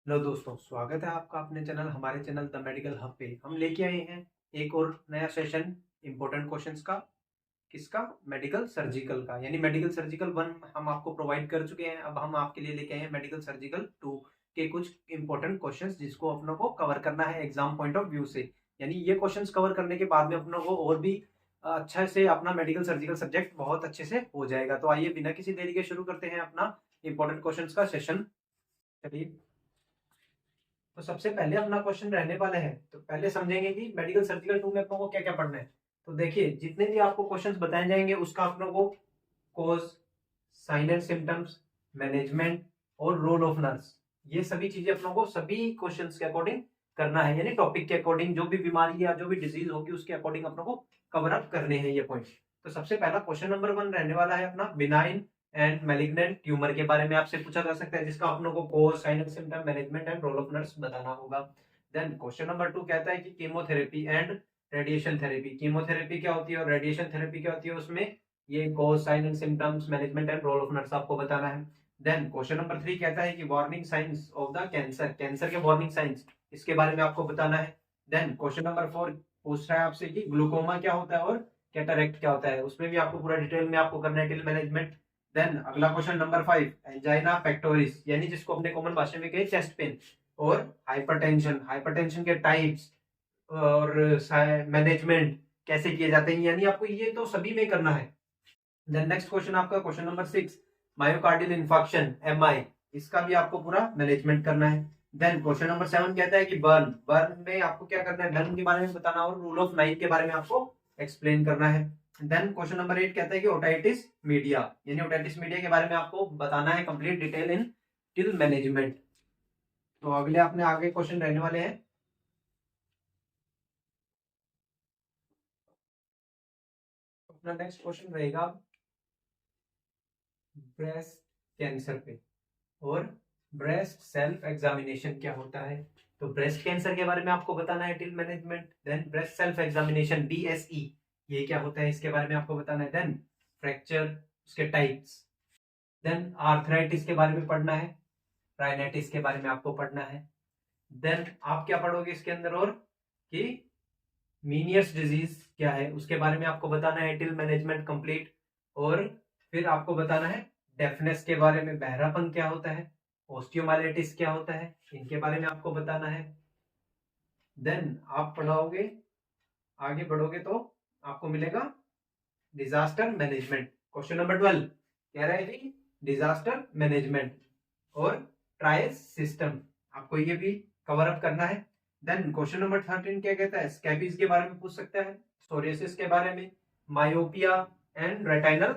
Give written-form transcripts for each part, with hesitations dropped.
Hello दोस्तों, स्वागत है आपका अपने चैनल हमारे चैनल द मेडिकल हब पे। हम लेके आए हैं एक और नया सेशन इंपॉर्टेंट क्वेश्चंस का। किसका? मेडिकल सर्जिकल का, यानी मेडिकल सर्जिकल 1 हम आपको प्रोवाइड कर चुके हैं। अब हम आपके लिए लेके आए हैं मेडिकल सर्जिकल 2 के कुछ इंपॉर्टेंट क्वेश्चंस जिसको अपनों को कवर करना है एग्जाम पॉइंट ऑफ व्यू से। यानी ये क्वेश्चंस कवर करने के बाद में अपनों को और भी अच्छा से अपना मेडिकल सर्जिकल सब्जेक्ट बहुत अच्छे से हो जाएगा। तो आइए बिना किसी देरी के शुरू करते हैं अपना इंपॉर्टेंट क्वेश्चंस का सेशन। चलिए, तो सबसे पहले अपना क्वेश्चन रहने वाले हैं, तो पहले समझेंगे कि मेडिकल सर्जिकल 2 में अपनों को क्या क्या पढ़ना है। तो देखिए, जितने भी आपको क्वेश्चंस बताए जाएंगे उसका अपनों को cause, sign and symptoms, management और रोल ऑफ नर्स, ये सभी चीजें अपनों को सभी क्वेश्चंस के अकॉर्डिंग करना है। यानी टॉपिक के अकॉर्डिंग जो भी बीमारी या जो भी डिजीज होगी उसके अकॉर्डिंग अपनों को कवर अप करने हैं ये पॉइंट। तो सबसे पहला क्वेश्चन नंबर 1 रहने वाला है अपना बिनाइन एंड मैलिग्नेंट ट्यूमर के बारे में आपसे पूछा जा सकता है, जिसका अपनों को cause, sign and symptom, management and role of nurse बताना होगा। देन क्वेश्चन नंबर 2 कहता है कि chemotherapy and radiation therapy, chemotherapy क्या होती है और रेडिएशन थेरेपी क्या होती है, उसमें ये cause, sign and symptoms, management and role of nurse आपको बताना है। देन क्वेश्चन नंबर 3 कहता है कि warning science of the cancer, cancer के वार्निंग साइंस, इसके बारे में आपको बताना है। देन क्वेश्चन नंबर 4 पूछ रहा है आपसे कि ग्लूकोमा क्या होता है और कैटरेक्ट क्या होता है, उसमें भी आपको पूरा डिटेल में आपको करना है टिल मैनेजमेंट। देन अगला क्वेश्चन नंबर 5 एंजाइना पेक्टोरिस, यानी जिसको अपने कॉमन भाषा में कहे चेस्ट पेन, और हाइपरटेंशन, हाइपरटेंशन के टाइप्स और मैनेजमेंट कैसे किए जाते हैं, यानी आपको ये तो सभी में करना है। देन नेक्स्ट क्वेश्चन आपका question number 6 myocardial infarction MI, इसका भी आपको पूरा मैनेजमेंट करना है। देन क्वेश्चन नंबर 7 कहता है कि बर्न, बर्न में आपको क्या करना है, बर्न के बारे में बताना और रूल ऑफ नाइन के बारे में आपको एक्सप्लेन करना है। देन क्वेश्चन नंबर 8 कहता है कि ओटाइटिस मीडिया, यानी ओटाइटिस मीडिया के बारे में आपको बताना है complete detail in till management. तो अगले अपने आगे क्वेश्चन रहने वाले हैं। अपना नेक्स्ट क्वेश्चन रहेगा ब्रेस्ट कैंसर पे, और ब्रेस्ट सेल्फ एग्जामिनेशन क्या होता है। तो ब्रेस्ट कैंसर के बारे में आपको बताना है टिल management. Then breast self examination BSE, ये क्या होता है इसके बारे में आपको बताना है। देन फ्रैक्चर, उसके टाइप्स। देन आर्थराइटिस के बारे में पढ़ना है, राइनाइटिस के बारे में आपको पढ़ना है। देन आप क्या पढ़ोगे इसके अंदर, और कि मीनियर्स डिजीज क्या है उसके बारे में आपको बताना है टिल मैनेजमेंट कंप्लीट। और फिर आपको बताना है डेफनेस के बारे में, बहरापन क्या होता है, ओस्टियोमाइलिटिस क्या होता है, इनके बारे में आपको बताना है। देन आप पढ़ाओगे, आगे बढ़ोगे तो आपको मिलेगा डिजास्टर मैनेजमेंट। क्वेश्चन नंबर 12 कह रहा है कि डिजास्टर मैनेजमेंट और ट्रायस सिस्टम, आपको ये भी कवर अप करना है। देन क्वेश्चन नंबर 13 क्या कहता है, स्कैबीज के बारे में पूछ सकता है, सोरियासिस के बारे में, मायोपिया एंड रेटिनल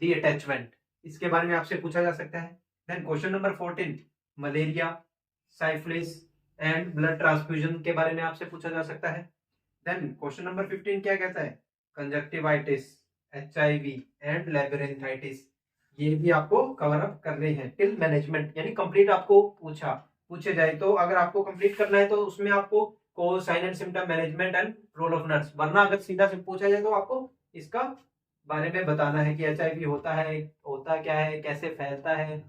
डीअटैचमेंट, इसके बारे में आपसे पूछा जा सकता है। Then question number 14 malaria, syphilis and blood transfusion के बारे में आपसे पूछा जा सकता है। देन क्वेश्चन नंबर 15 क्या कहता है, कंजक्टिवाइटिस, HIV एंड लेबोरेंथाइटिस, ये भी आपको कवर अप करने हैं टिल मैनेजमेंट। यानी कंप्लीट आपको पूछे जाए तो अगर आपको कंप्लीट करना है तो उसमें आपको cause, sign and symptom, management and role of nurse, वरना अगर सीधा से पूछा जाए तो आपको इसका बारे में बताना है कि HIV होता है, होता क्या है, कैसे फैलता है,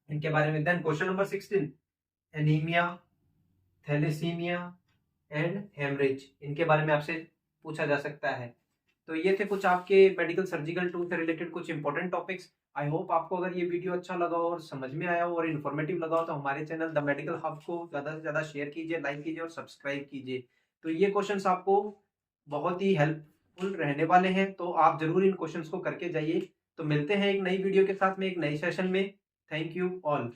इनके बारे में। Then question number 16 anaemia, thalassaemia and haemorrhage, इनके बारे में आपसे पूछा जा सकता है। तो ये थे कुछ आपके मेडिकल सर्जिकल टूल से रिलेटेड कुछ इंपॉर्टेंट टॉपिक्स। आई होप आपको अगर ये वीडियो अच्छा लगा हो और समझ में आया हो और इन्फॉर्मेटिव लगा हो तो हमारे चैनल द मेडिकल हब को ज़्यादा से ज़्यादा शेयर कीजिए, लाइक कीजिए और सब्सक्राइब कीजिए। तो ये क्वेश्चंस आपको बहुत ही हेल्पफुल रहने वाले हैं, तो आप जरूर इन क्वेश्चंस को करके जाइए। तो मिलते हैं एक नई वीडियो के साथ में, एक नई सेशन में। Thank you all.